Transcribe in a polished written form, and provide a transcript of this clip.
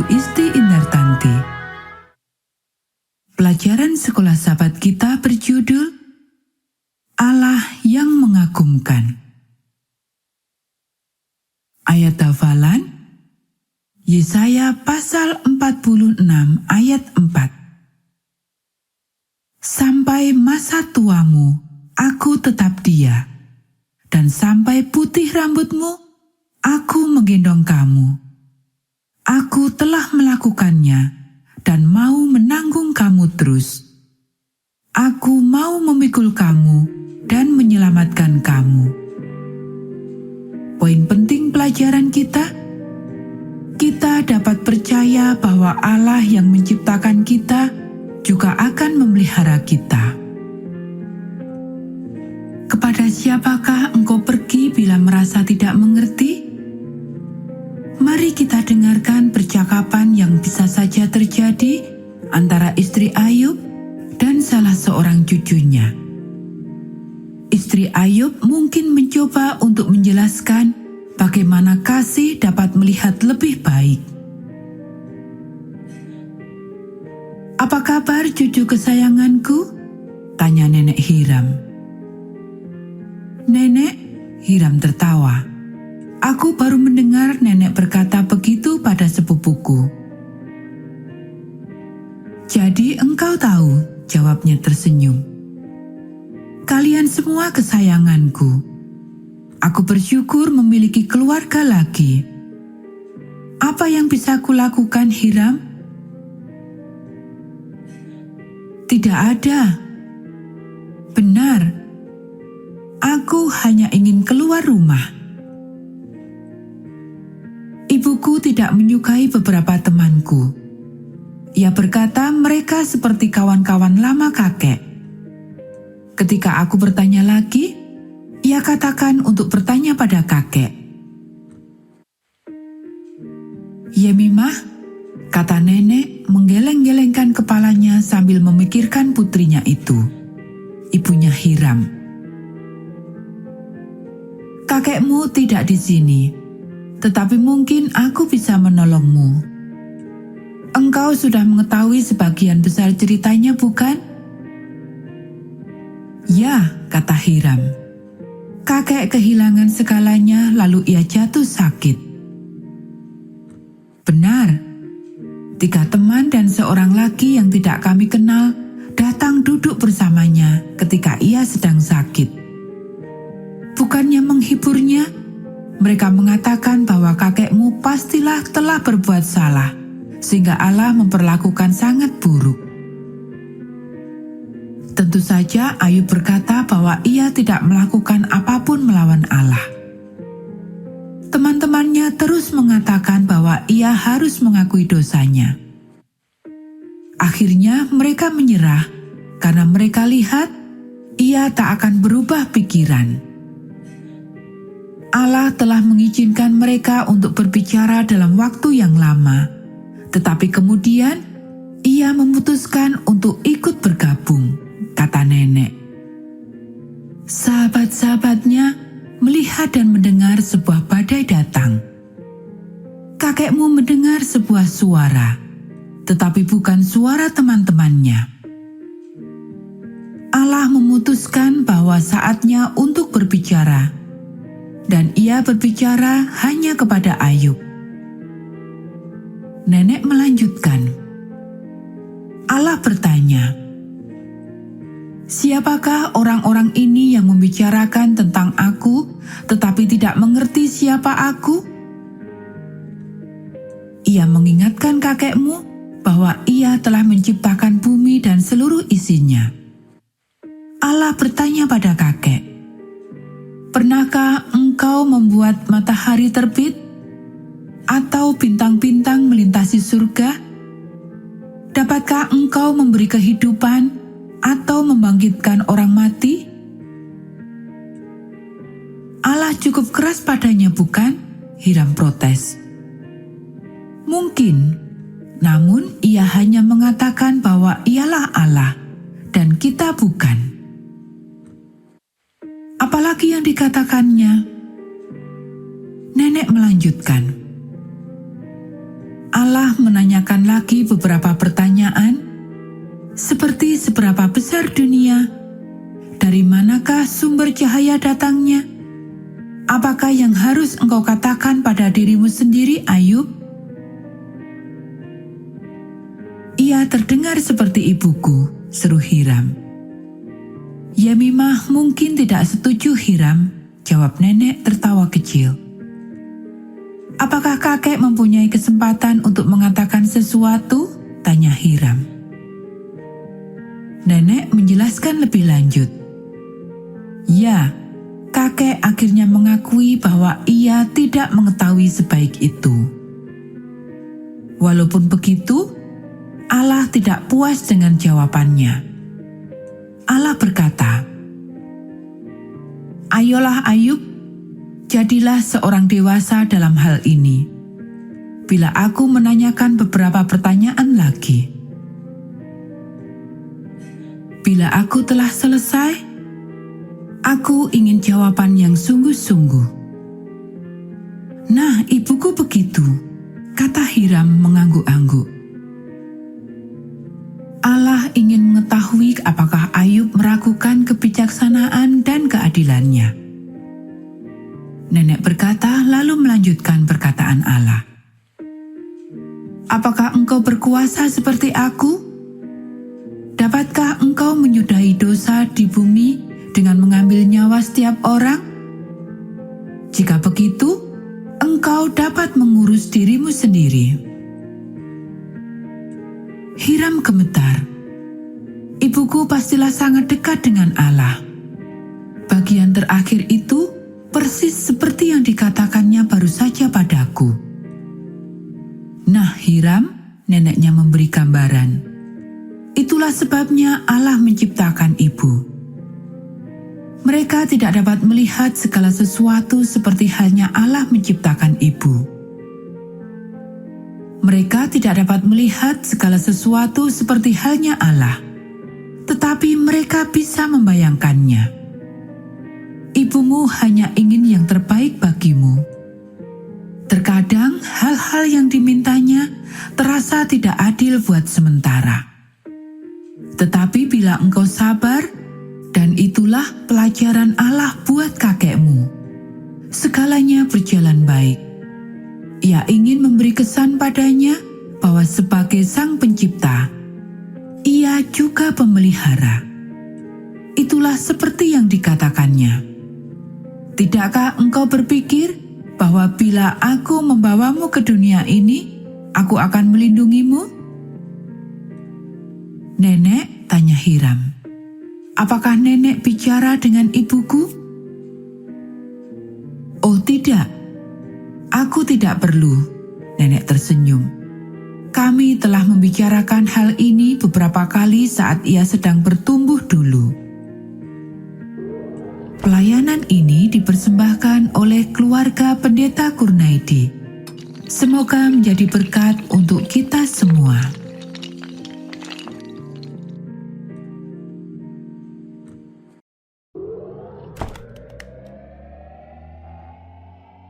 Isti Indartanti. Pelajaran sekolah sahabat kita berjudul Allah yang mengagumkan. Ayat hafalan Yesaya pasal 46 ayat 4. Sampai masa tuamu, aku tetap dia, dan sampai putih rambutmu, aku menggendong kamu. Aku telah melakukannya, dan mau menanggung kamu terus. Aku mau memikul kamu dan menyelamatkan kamu. Poin penting pelajaran kita dapat percaya bahwa Allah yang menciptakan kita juga akan memelihara kita. Kepada siapakah engkau pergi bila merasa tidak mengerti? Mari kita dengarkan percakapan yang bisa saja terjadi antara istri Ayub dan salah seorang cucunya. Istri Ayub mungkin mencoba untuk menjelaskan bagaimana kasih dapat melihat lebih baik. "Apa kabar cucu kesayanganku?" tanya Nenek Hiram. "Nenek," Hiram tertawa. "Aku baru mendengar nenek berkata begitu pada sepupuku." "Jadi engkau tahu," jawabnya tersenyum. "Kalian semua kesayanganku. Aku bersyukur memiliki keluarga lagi. Apa yang bisa kulakukan, Hiram?" "Tidak ada." "Benar. Aku hanya ingin keluar rumah." "Ibuku tidak menyukai beberapa temanku. Ia berkata mereka seperti kawan-kawan lama kakek. Ketika aku bertanya lagi, ia katakan untuk bertanya pada kakek." "Yemimah," kata nenek menggeleng-gelengkan kepalanya sambil memikirkan putrinya itu, ibunya Hiram. "Kakekmu tidak di sini, tetapi mungkin aku bisa menolongmu. Engkau sudah mengetahui sebagian besar ceritanya, bukan?" "Ya," kata Hiram. "Kakek kehilangan segalanya lalu ia jatuh sakit." "Benar. 3 teman dan seorang laki yang tidak kami kenal datang duduk bersamanya ketika ia sedang sakit. Bukannya menghiburnya, mereka mengatakan bahwa kakekmu pastilah telah berbuat salah, sehingga Allah memperlakukan sangat buruk." Tentu saja Ayub berkata bahwa ia tidak melakukan apapun melawan Allah. Teman-temannya terus mengatakan bahwa ia harus mengakui dosanya. Akhirnya mereka menyerah karena mereka lihat ia tak akan berubah pikiran. Allah telah mengizinkan mereka untuk berbicara dalam waktu yang lama, tetapi kemudian ia memutuskan untuk ikut bergabung, kata nenek. Sahabat-sahabatnya melihat dan mendengar sebuah badai datang. Kakekmu mendengar sebuah suara, tetapi bukan suara teman-temannya. Allah memutuskan bahwa saatnya untuk berbicara, dan ia berbicara hanya kepada Ayub. Nenek melanjutkan. Allah bertanya, "Siapakah orang-orang ini yang membicarakan tentang aku, tetapi tidak mengerti siapa aku?" Ia mengingatkan kakekmu bahwa ia telah menciptakan bumi dan seluruh isinya. Allah bertanya pada kakek, "Pernahkah engkau membuat matahari terbit? Atau bintang-bintang melintasi surga? Dapatkah engkau memberi kehidupan atau membangkitkan orang mati?" Allah cukup keras padanya, bukan? Hiram protes. Mungkin, namun ia hanya mengatakan bahwa ialah Allah dan kita bukan. Apalagi yang dikatakannya? Nenek melanjutkan. Allah menanyakan lagi beberapa pertanyaan, seperti seberapa besar dunia, dari manakah sumber cahaya datangnya, apakah yang harus engkau katakan pada dirimu sendiri, Ayub? Ia terdengar seperti ibuku, seru Hiram. Yemimah mungkin tidak setuju, Hiram, jawab nenek tertawa kecil. Apakah kakek mempunyai kesempatan untuk mengatakan sesuatu? Tanya Hiram. Nenek menjelaskan lebih lanjut. Ya, kakek akhirnya mengakui bahwa ia tidak mengetahui sebaik itu. Walaupun begitu, Allah tidak puas dengan jawabannya. Allah berkata, "Ayolah Ayub, jadilah seorang dewasa dalam hal ini. Bila aku menanyakan beberapa pertanyaan lagi, bila aku telah selesai, aku ingin jawaban yang sungguh-sungguh." "Nah, ibuku begitu," kata Hiram mengangguk-angguk. Allah ingin mengetahui apakah Ayub meragukan kebijaksanaan dan keadilannya. Nenek berkata lalu melanjutkan perkataan Allah. "Apakah engkau berkuasa seperti aku? Dapatkah engkau menyudahi dosa di bumi dengan mengambil nyawa setiap orang? Jika begitu, engkau dapat mengurus dirimu sendiri." Hiram gemetar. Ibuku pastilah sangat dekat dengan Allah. Bagian terakhir itu persis seperti yang dikatakannya baru saja padaku. "Nah, Hiram," neneknya memberi gambaran. "Itulah sebabnya Allah menciptakan ibu. Mereka tidak dapat melihat segala sesuatu seperti halnya Allah menciptakan ibu. Mereka tidak dapat melihat segala sesuatu seperti halnya Allah, tetapi mereka bisa membayangkannya. Ibumu hanya ingin yang terbaik bagimu. Terkadang hal-hal yang dimintanya terasa tidak adil buat sementara. Tetapi bila engkau sabar, dan itulah pelajaran Allah buat kakekmu, segalanya berjalan baik. Ia ingin memberi kesan padanya bahwa sebagai sang pencipta, ia juga pemelihara. Itulah seperti yang dikatakannya. Tidakkah engkau berpikir bahwa bila aku membawamu ke dunia ini, aku akan melindungimu?" "Nenek," tanya Hiram, "apakah nenek bicara dengan ibuku?" "Oh tidak, aku tidak perlu," nenek tersenyum. "Kami telah membicarakan hal ini beberapa kali saat ia sedang bertumbuh dulu." Pelayanan ini dipersembahkan oleh keluarga Pendeta Kurnaidi. Semoga menjadi berkat untuk kita semua.